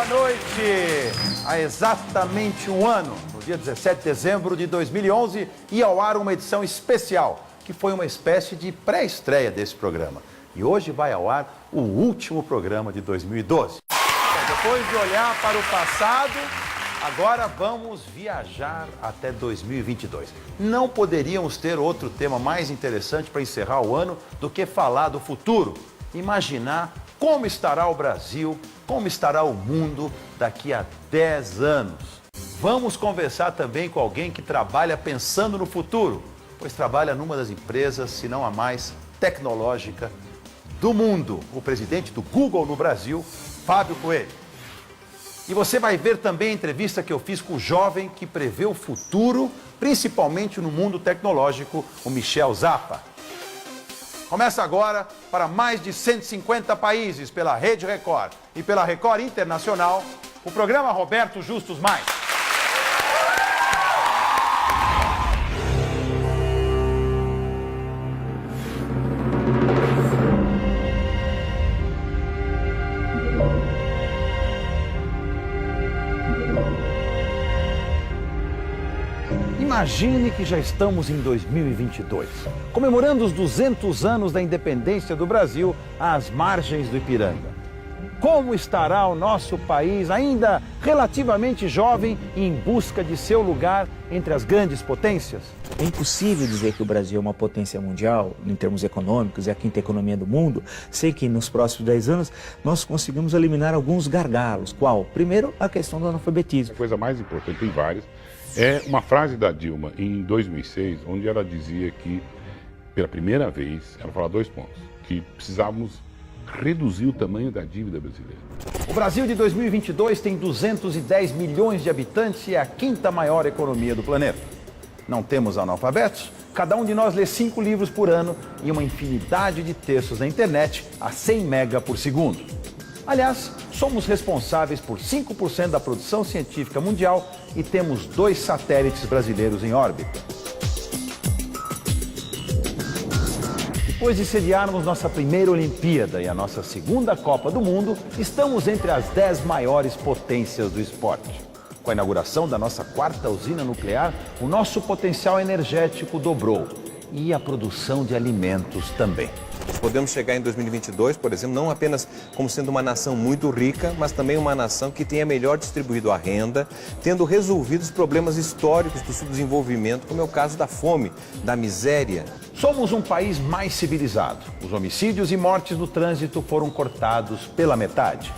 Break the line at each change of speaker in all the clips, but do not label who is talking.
noite! Há exatamente um ano, no dia 17 de dezembro de 2011, ia ao ar uma edição especial, que foi uma espécie de pré-estreia desse programa. E hoje vai ao ar o último programa de 2012. Depois de olhar para o passado, agora vamos viajar até 2022. Não poderíamos ter outro tema mais interessante para encerrar o ano do que falar do futuro. Imaginar como estará o Brasil, como estará o mundo daqui a 10 anos. Vamos conversar também com alguém que trabalha pensando no futuro, pois trabalha numa das empresas, se não a mais tecnológica do mundo, o presidente do Google no Brasil, Fábio Coelho. E você vai ver também a entrevista que eu fiz com o jovem que prevê o futuro, principalmente no mundo tecnológico, o Michel Zappa. Começa agora, para mais de 150 países, pela Rede Record e pela Record Internacional, o programa Roberto Justus Mais. Imagine que já estamos em 2022, comemorando os 200 anos da independência do Brasil às margens do Ipiranga. Como estará o nosso país, ainda relativamente jovem, em busca de seu lugar entre as grandes potências?
É impossível dizer que o Brasil é uma potência mundial, em termos econômicos, é a quinta economia do mundo. Sei que nos próximos 10 anos nós conseguimos eliminar alguns gargalos. Qual? Primeiro, a questão do analfabetismo.
A coisa mais importante, tem várias, é uma frase da Dilma em 2006, onde ela dizia que, pela primeira vez, ela falava 2 pontos, que precisávamos reduzir o tamanho da dívida brasileira.
O Brasil de 2022 tem 210 milhões de habitantes e é a quinta maior economia do planeta. Não temos analfabetos, cada um de nós lê 5 livros por ano e uma infinidade de textos na internet a 100 mega por segundo. Aliás, somos responsáveis por 5% da produção científica mundial e temos 2 satélites brasileiros em órbita. Depois de sediarmos nossa primeira Olimpíada e a nossa segunda Copa do Mundo, estamos entre as 10 maiores potências do esporte. Com a inauguração da nossa 4ª usina nuclear, o nosso potencial energético dobrou e a produção de alimentos também.
Podemos chegar em 2022, por exemplo, não apenas como sendo uma nação muito rica, mas também uma nação que tenha melhor distribuído a renda, tendo resolvido os problemas históricos do subdesenvolvimento, como é o caso da fome, da miséria.
Somos um país mais civilizado. Os homicídios e mortes no trânsito foram cortados pela metade.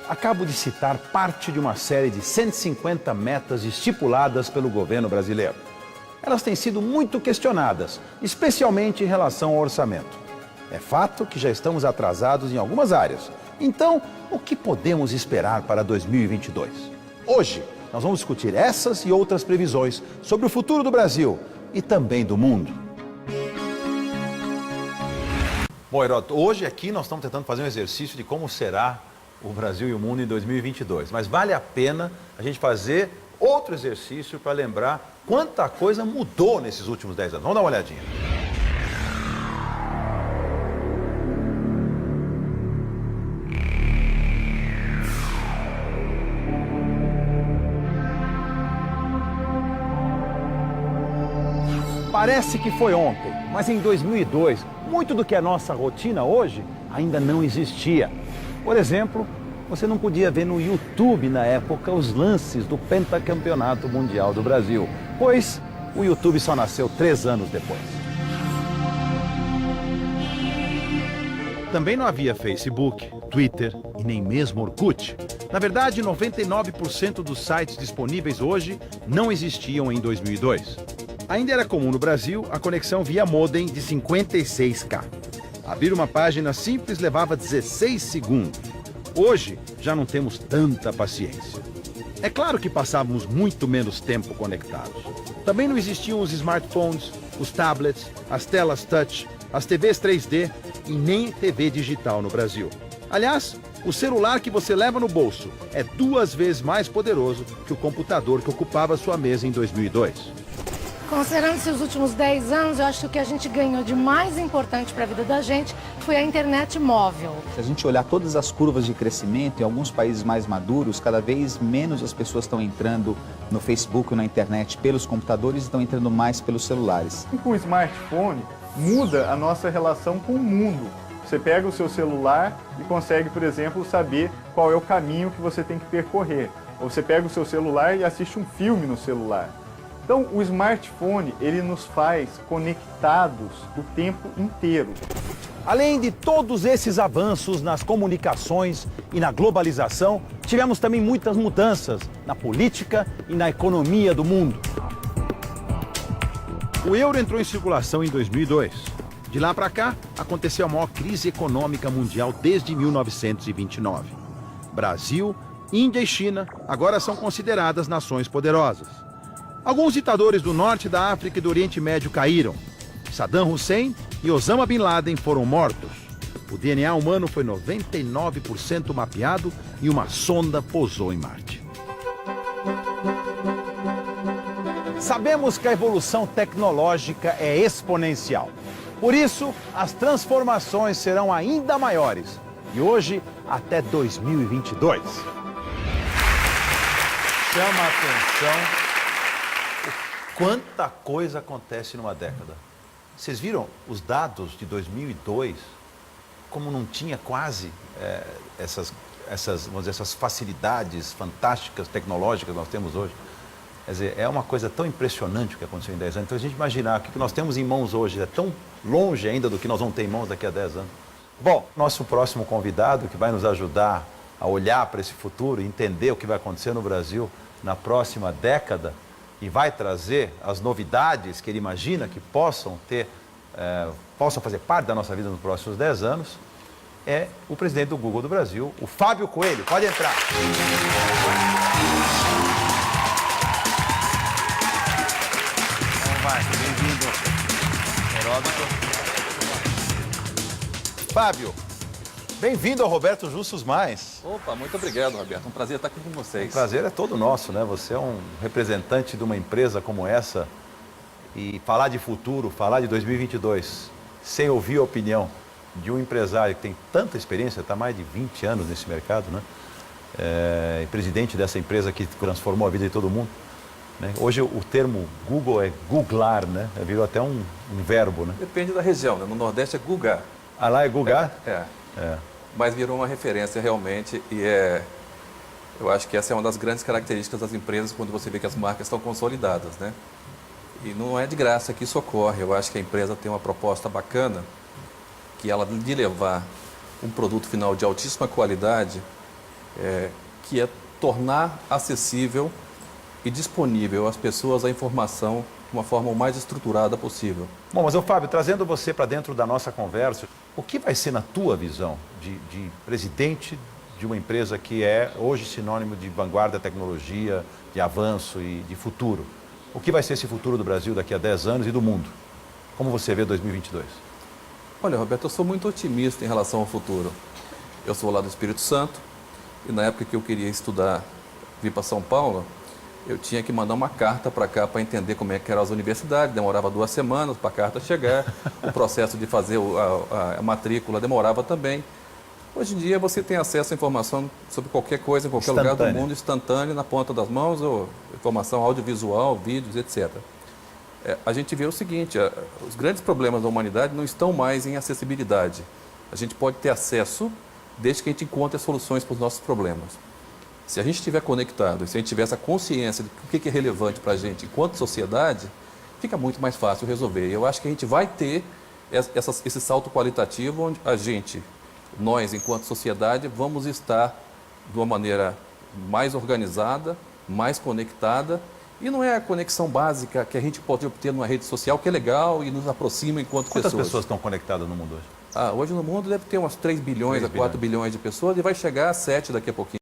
Acabo de citar parte de uma série de 150 metas estipuladas pelo governo brasileiro. Elas têm sido muito questionadas, especialmente em relação ao orçamento. É fato que já estamos atrasados em algumas áreas. Então, o que podemos esperar para 2022? Hoje, nós vamos discutir essas e outras previsões sobre o futuro do Brasil e também do mundo. Bom, Heródoto, hoje aqui nós estamos tentando fazer um exercício de como será o Brasil e o mundo em 2022. Mas vale a pena a gente fazer outro exercício para lembrar quanta coisa mudou nesses últimos 10 anos. Vamos dar uma olhadinha. Parece que foi ontem, mas em 2002, muito do que é nossa rotina hoje ainda não existia. Por exemplo, você não podia ver no YouTube na época os lances do pentacampeonato mundial do Brasil, pois o YouTube só nasceu 3 anos depois. Também não havia Facebook, Twitter e nem mesmo Orkut. Na verdade, 99% dos sites disponíveis hoje não existiam em 2002. Ainda era comum no Brasil a conexão via modem de 56K. Abrir uma página simples levava 16 segundos. Hoje, já não temos tanta paciência. É claro que passávamos muito menos tempo conectados. Também não existiam os smartphones, os tablets, as telas touch, as TVs 3D e nem TV digital no Brasil. Aliás, o celular que você leva no bolso é 2 vezes mais poderoso que o computador que ocupava sua mesa em 2002.
Considerando-se os últimos 10 anos, eu acho que o que a gente ganhou de mais importante para a vida da gente foi a internet móvel.
Se a gente olhar todas as curvas de crescimento, em alguns países mais maduros, cada vez menos as pessoas estão entrando no Facebook ou na internet pelos computadores, estão entrando mais pelos celulares.
E com o smartphone, muda a nossa relação com o mundo. Você pega o seu celular e consegue, por exemplo, saber qual é o caminho que você tem que percorrer. Ou você pega o seu celular e assiste um filme no celular. Então, o smartphone, ele nos faz conectados o tempo inteiro.
Além de todos esses avanços nas comunicações e na globalização, tivemos também muitas mudanças na política e na economia do mundo. O euro entrou em circulação em 2002. De lá para cá, aconteceu a maior crise econômica mundial desde 1929. Brasil, Índia e China agora são consideradas nações poderosas. Alguns ditadores do norte da África e do Oriente Médio caíram. Saddam Hussein e Osama Bin Laden foram mortos. O DNA humano foi 99% mapeado e uma sonda pousou em Marte. Sabemos que a evolução tecnológica é exponencial. Por isso, as transformações serão ainda maiores. E hoje, até 2022. Chama a atenção quanta coisa acontece numa década. Vocês viram os dados de 2002, como não tinha quase essas facilidades fantásticas tecnológicas que nós temos hoje? Quer dizer, é uma coisa tão impressionante o que aconteceu em 10 anos. Então, a gente imaginar que o que nós temos em mãos hoje é tão longe ainda do que nós vamos ter em mãos daqui a 10 anos. Bom, nosso próximo convidado, que vai nos ajudar a olhar para esse futuro, entender o que vai acontecer no Brasil na próxima década, e vai trazer as novidades que ele imagina que possam fazer parte da nossa vida nos próximos 10 anos, é o presidente do Google do Brasil, o Fábio Coelho. Pode entrar. Então vai, bem-vindo, Heródoto. Fábio, bem-vindo ao Roberto Justus Mais.
Opa, muito obrigado, Roberto. Um prazer estar aqui com vocês.
O prazer é todo nosso, né? Você é um representante de uma empresa como essa e falar de futuro, falar de 2022, sem ouvir a opinião de um empresário que tem tanta experiência, está mais de 20 anos nesse mercado, né? E presidente dessa empresa que transformou a vida de todo mundo. Né? Hoje o termo Google é googlar, né? Virou até um verbo, né?
Depende da região, né? No Nordeste é Gugar.
Ah, lá é Gugar?
É. Mas virou uma referência realmente e eu acho que essa é uma das grandes características das empresas quando você vê que as marcas estão consolidadas, né? E não é de graça que isso ocorre. Eu acho que a empresa tem uma proposta bacana, que ela de levar um produto final de altíssima qualidade, que é tornar acessível e disponível às pessoas a informação de uma forma o mais estruturada possível.
Bom, mas Fábio, trazendo você para dentro da nossa conversa, o que vai ser na tua visão de presidente de uma empresa que é hoje sinônimo de vanguarda da tecnologia, de avanço e de futuro? O que vai ser esse futuro do Brasil daqui a 10 anos e do mundo? Como você vê 2022?
Olha, Roberto, eu sou muito otimista em relação ao futuro. Eu sou lá do Espírito Santo e na época que eu queria estudar, vir para São Paulo, eu tinha que mandar uma carta para cá para entender como é que eram as universidades, demorava 2 semanas para a carta chegar, o processo de fazer a matrícula demorava também. Hoje em dia você tem acesso à informação sobre qualquer coisa, em qualquer lugar do mundo, instantâneo, na ponta das mãos, ou informação audiovisual, vídeos, etc. A gente vê o seguinte, os grandes problemas da humanidade não estão mais em acessibilidade. A gente pode ter acesso desde que a gente encontre soluções para os nossos problemas. Se a gente estiver conectado, se a gente tiver essa consciência do que é relevante para a gente enquanto sociedade, fica muito mais fácil resolver. Eu acho que a gente vai ter esse salto qualitativo onde nós, enquanto sociedade, vamos estar de uma maneira mais organizada, mais conectada. E não é a conexão básica que a gente pode obter numa rede social, que é legal e nos aproxima enquanto pessoas.
Quantas pessoas estão conectadas no mundo hoje?
Hoje no mundo deve ter umas 3 bilhões a 4 bilhões de pessoas e vai chegar a 7 daqui a pouquinho.